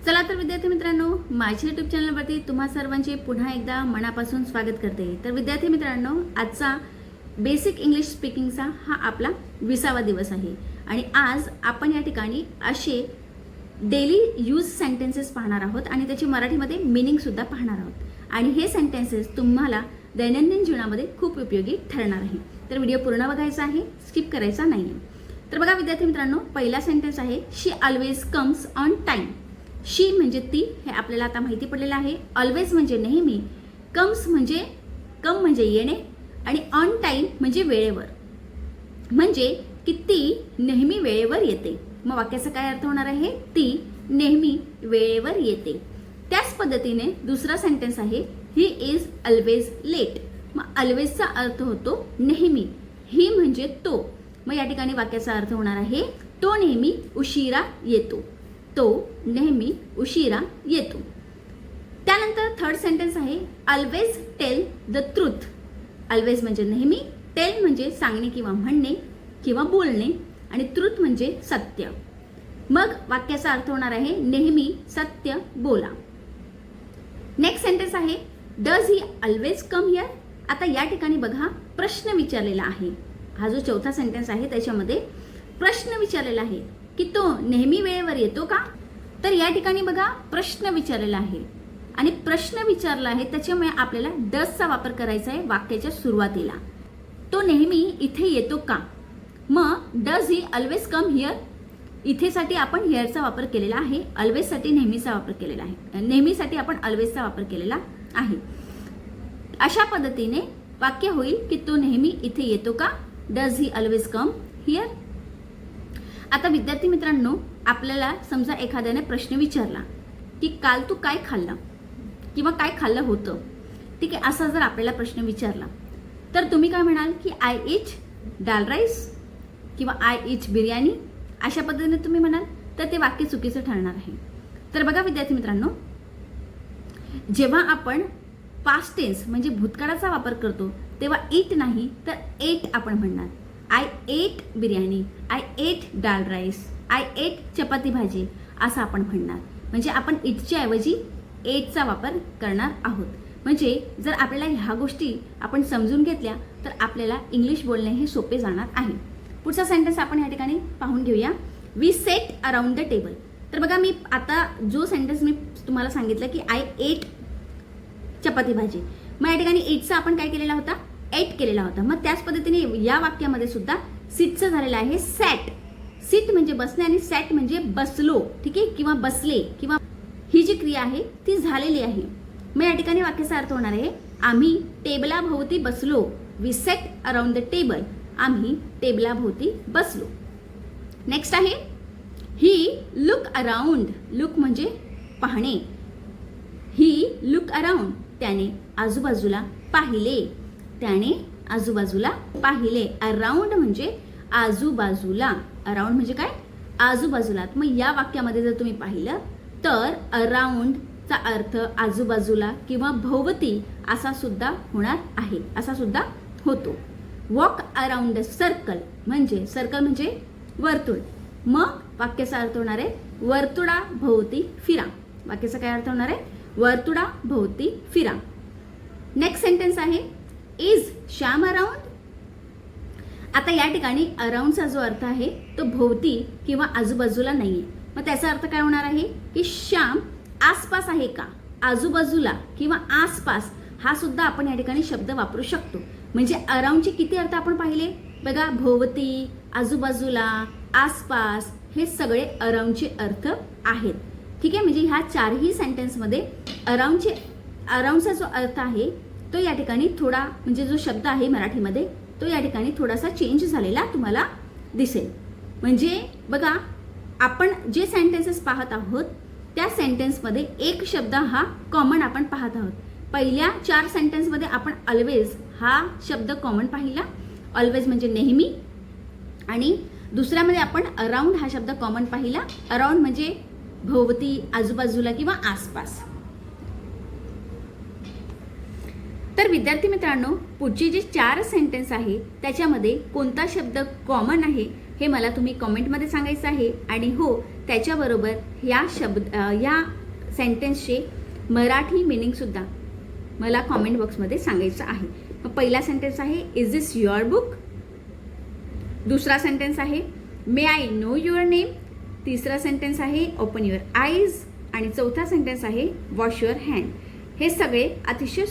चला तर विद्यार्थी मित्रांनो, माझ्या यूट्यूब चॅनलवरती तुम्हा सर्वांचे पुन्हा एकदा मनापासून स्वागत करते। तर विद्यार्थी मित्रांनो, आजचा बेसिक इंग्लिश स्पीकिंगचा हा आपला 20वा दिवस आहे आणि आज आपण या ठिकाणी असे डेली यूज सेंटेन्सेस पाहणार आहोत आणि त्याची मराठीमध्ये मीनिंग सुद्धा पाहणार आहोत आणि हे सेंटेन्सेस तुम्हाला दैनंदिन जीवनामध्ये खूप उपयोगी ठरणार आहे। तर व्हिडिओ पूर्ण बघायचा आहे, स्किप करायचा नाही। तर बघा विद्यार्थी मित्रांनो, पहिला सेंटेन्स आहे शी ऑलवेज कम्स ऑन टाइम। शी म्हणजे ती, हे आपल्याला आता माहिती पडलेलं आहे। ऑलवेज म्हणजे नेहमी, कम्स म्हणजे येणे आणि ऑन टाइम म्हणजे वेळेवर, म्हणजे की ती नेहमी वेळेवर येते। मग वाक्याचा काय अर्थ होणार आहे? ती नेहमी वेळेवर येते। त्याच पद्धतीने दुसरा सेंटेन्स आहे ही इज ऑलवेज लेट। मग ऑलवेजचा अर्थ होतो नेहमी, ही म्हणजे तो। मग या ठिकाणी वाक्याचा अर्थ होणार आहे तो नेहमी उशिरा येतो, तो नेहमी उशिरा येतो। त्यानंतर थर्ड सेंटेन्स आहे always tell the truth. Always म्हणजे नेहमी, टेल म्हणजे सांगणे किंवा म्हणणे किंवा बोलणे आणि ट्रूथ म्हणजे सत्य। मग वाक्याचा अर्थ होणार आहे नेहमी सत्य बोला। नेक्स्ट सेंटेन्स आहे does he always come here. आता या ठिकाणी बघा प्रश्न विचारलेला आहे। हा जो चौथा सेंटेन्स आहे त्याच्यामध्ये प्रश्न विचारलेला आहे की तो नेहमी वेळेवर येतो का? तर या ठिकाणी बघा प्रश्न विचारलेला आहे आणि प्रश्न विचारला आहे त्याच्यामुळे आपल्याला डजचा वापर करायचा आहे वाक्याच्या सुरुवातीला। तो नेहमी इथे येतो का? मग does he always come here, इथेसाठी आपण हियरचा वापर केलेला आहे, ऑलवेजसाठी नेहमीचा वापर केलेला आहे, नेहमीसाठी आपण ऑलवेजचा वापर केलेला आहे। अशा पद्धतीने वाक्य होईल की तो नेहमी इथे येतो का? Does he always come here. आता विद्यार्थी मित्रांनो, आपल्याला समजा एखाद्याने प्रश्न विचारला की काल तू काय खाल्लं किंवा काय खाल्लं होतं, ठीक आहे, असा जर आपल्याला प्रश्न विचारला तर तुम्ही काय म्हणाल की आय इट दाल राईस किंवा आय इट बिर्याणी, अशा पद्धतीने तुम्ही म्हणाल तर ते वाक्य चुकीचं ठरणार आहे। तर बघा विद्यार्थी मित्रांनो, जेव्हा आपण पास्ट टेन्स म्हणजे भूतकाळाचा वापर करतो तेव्हा इट नाही तर एट आपण म्हणणार। I ate biryani, I ate dal rice, I ate chapati bhaji असं आपण म्हणणार। म्हणजे आपण इटच्या ऐवजी एटचा वापर करणार आहोत। म्हणजे जर आपल्याला ह्या गोष्टी आपण समजून घेतल्या तर आपल्याला इंग्लिश बोलणे हे सोपे जाणार आहे। पुढचा सेंटेन्स आपण या ठिकाणी पाहून घेऊया। We sat around the table. तर बघा मी आता जो सेंटेन्स मी तुम्हाला सांगितलं की आय एट चपाती भाजी, मग या ठिकाणी एटचा आपण काय केलेला होता? एट केलेला होता। मग त्याच पद्धतीने या वाक्यामध्ये सुद्धा सीटचं झालेलं आहे सॅट। सीट म्हणजे बसणे आणि सॅट म्हणजे बसलो, ठीक आहे, किंवा बसले, किंवा ही जी क्रिया आहे ती झालेली आहे। मग या ठिकाणी वाक्याचा अर्थ होणार आहे आम्ही टेबलाभोवती बसलो। We sat around the table, आम्ही टेबलाभोवती बसलो। नेक्स्ट आहे ही लुक अराउंड। लुक म्हणजे पाहणे, ही लुक अराउंड, त्याने आजूबाजूला पाहिले, त्याने आजूबाजूला पाहिले। अराउंड म्हणजे आजूबाजूला, अराउंड म्हणजे काय? आजूबाजूला। मग या वाक्यामध्ये जर तुम्ही पाहिलं तर अराउंडचा अर्थ आजूबाजूला किंवा भोवती असा सुद्धा होणार आहे, असा सुद्धा होतो। वॉक अराउंड द सर्कल म्हणजे सर्कल म्हणजे वर्तुळ, मग वाक्याचा अर्थ होणार आहे वर्तुळाभोवती फिरा। वाक्याचा काय अर्थ होणार आहे? वर्तुळाभोवती फिरा। नेक्स्ट सेंटेन्स आहे इज श्याम अराउंड। आता या ठिकाणी अराउंडचा जो अर्थ आहे तो भोवती किंवा आजूबाजूला नाहीये। मग त्याचा अर्थ काय होणार आहे की श्याम आसपास आहे का? आजूबाजूला किंवा आसपास हा सुद्धा आपण या ठिकाणी शब्द वापरू शकतो। म्हणजे अराउंडचे किती अर्थ आपण पाहिले बघा, भोवती, आजूबाजूला, आसपास, हे सगळे अराउंडचे अर्थ आहेत, ठीक आहे। म्हणजे ह्या चारही सेंटेन्समध्ये अराउंडचा जो अर्थ आहे तो या ठिकाणी थोडा, म्हणजे जो शब्द आहे मराठीमध्ये तो या ठिकाणी थोडासा चेंज झालेला तुम्हाला दिसेल। म्हणजे बघा आपण जे सेंटेन्सेस पाहत आहोत त्या सेंटेन्समध्ये एक शब्द हा कॉमन आपण पाहत आहोत। पहिल्या 4 सेंटेन्समध्ये आपण ऑलवेज हा शब्द कॉमन पाहिला, ऑलवेज म्हणजे नेहमी, आणि दुसऱ्यामध्ये आपण अराउंड हा शब्द कॉमन पाहिला। अराउंड म्हणजे भोवती, आजूबाजूला किंवा आसपास। तर विद्यार्थी मित्रांनो, पुढचे जे 4 सेंटेन्स आहे त्याच्यामध्ये कोणता शब्द कॉमन आहे हे मला तुम्ही कमेंटमध्ये सांगायचं आहे। आणि हो, त्याच्याबरोबर या सेंटेन्सचे मराठी मिनिंगसुद्धा मला कॉमेंट बॉक्समध्ये सांगायचं आहे. मग पहिला सेंटेन्स आहे, इज दिस युअर बुक? दुसरा सेंटेन्स आहे, मे आय नो युअर नेम? तिसरा सेंटेन्स आहे, ओपन युअर आईज? आणि चौथा सेंटेन्स आहे, वॉश युअर हँड. हे सगळे अतिशय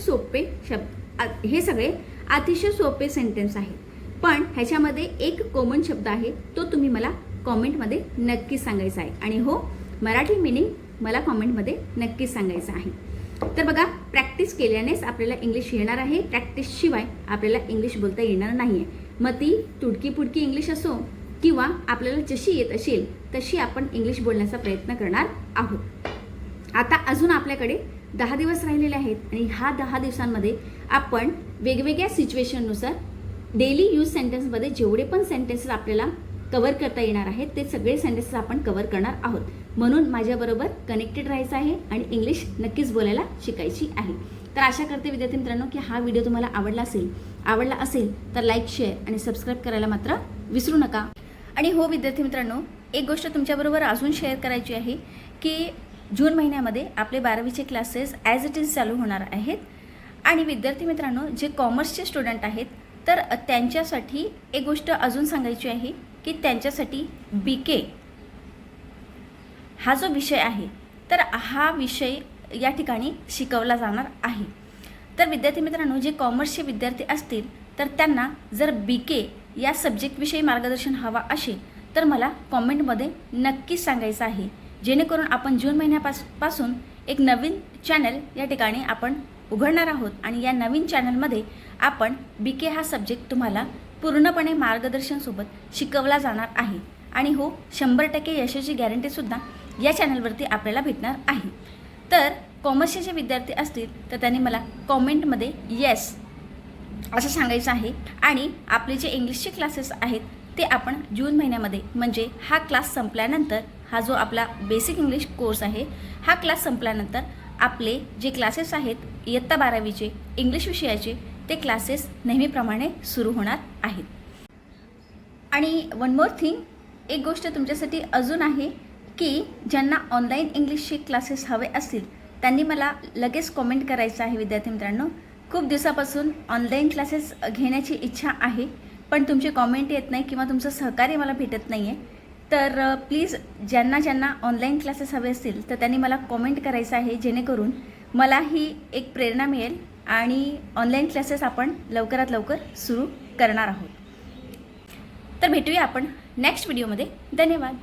सोपे सेंटेन्स आहेत. पण ह्याच्यामध्ये एक कॉमन शब्द आहे, तो तुम्ही मला कॉमेंटमध्ये नक्कीच सांगायचा आहे. आणि हो, मराठी मिनिंग मला कॉमेंटमध्ये नक्कीच सांगायचं आहे. तर बघा, प्रॅक्टिस केल्यानेच आपल्याला इंग्लिश येणार आहे. प्रॅक्टिसशिवाय आपल्याला इंग्लिश बोलता येणार नाही आहे. मग ती तुटकी फुटकी इंग्लिश असो किंवा आपल्याला जशी येत असेल तशी आपण इंग्लिश बोलण्याचा प्रयत्न करणार आहोत. आता अजून आपल्याकडे 10 दिवस राहिलेले आहेत आणि ह्या 10 दिवसांमध्ये आपण वेगवेगळ्या सिच्युएशननुसार डेली यूज सेंटेन्समध्ये जेवढे पण सेंटेन्सेस आपल्याला कव्हर करता येणार आहेत ते सगळे सेंटेन्सेस आपण कव्हर करणार आहोत. म्हणून माझ्याबरोबर कनेक्टेड राहायचं आहे आणि इंग्लिश नक्कीच बोलायला शिकायची आहे. तर आशा करते विद्यार्थी मित्रांनो की हा व्हिडिओ तुम्हाला आवडला असेल तर लाईक, शेअर आणि सबस्क्राईब करायला मात्र विसरू नका. आणि हो विद्यार्थी मित्रांनो, एक गोष्ट तुमच्याबरोबर अजून शेअर करायची आहे की जून महिन्यामध्ये आपले 12वीचे क्लासेस ॲज इट इज चालू होणार आहेत. आणि विद्यार्थी मित्रांनो, जे कॉमर्सचे स्टुडंट आहेत तर त्यांच्यासाठी एक गोष्ट अजून सांगायची आहे की त्यांच्यासाठी BK हा जो विषय आहे तर हा विषय या ठिकाणी शिकवला जाणार आहे. तर विद्यार्थी मित्रांनो, जे कॉमर्सचे विद्यार्थी असतील तर त्यांना जर BK या सब्जेक्टविषयी मार्गदर्शन हवा असेल तर मला कॉमेंटमध्ये नक्कीच सांगायचं आहे, जेणेकरून आपण जून महिन्यापासून एक नवीन चॅनल या ठिकाणी आपण उघडणार आहोत. आणि या नवीन चॅनलमध्ये आपण BK हा सब्जेक्ट तुम्हाला पूर्णपणे मार्गदर्शनसोबत शिकवला जाणार आहे. आणि हो, 100% यशाची गॅरंटीसुद्धा या चॅनलवरती आपल्याला भेटणार आहे. तर कॉमर्सचे जे विद्यार्थी असतील तर त्यांनी मला कॉमेंटमध्ये येस असं सांगायचं आहे. आणि आपले जे इंग्लिशचे क्लासेस आहेत ते आपण जून महिन्यामध्ये, म्हणजे हा क्लास संपल्यानंतर, हा जो आपला बेसिक इंग्लिश कोर्स आहे हा क्लास संपल्यानंतर आपले जे क्लासेस आहेत इयत्ता 12वीचे इंग्लिश विषयाचे ते क्लासेस नेहमीप्रमाणे सुरू होणार आहेत. आणि वन मोर थिंग, एक गोष्ट तुमच्यासाठी अजून आहे की ज्यांना ऑनलाईन इंग्लिशचे क्लासेस हवे असतील त्यांनी मला लगेच कॉमेंट करायचं आहे. विद्यार्थी मित्रांनो, खूप दिवसापासून ऑनलाईन क्लासेस घेण्याची इच्छा आहे पण तुमचे कॉमेंट येत नाही किंवा तुमचं सहकार्य मला भेटत नाही आहे. तर प्लीज ज्यांना ऑनलाईन क्लासेस हवे असतील तर त्यांनी मला कॉमेंट करायचं आहे, जेणेकरून मलाही एक प्रेरणा मिळेल आणि ऑनलाईन क्लासेस आपण लवकरात लवकर सुरू करणार आहोत. तर भेटूया आपण नेक्स्ट व्हिडिओमध्ये. धन्यवाद.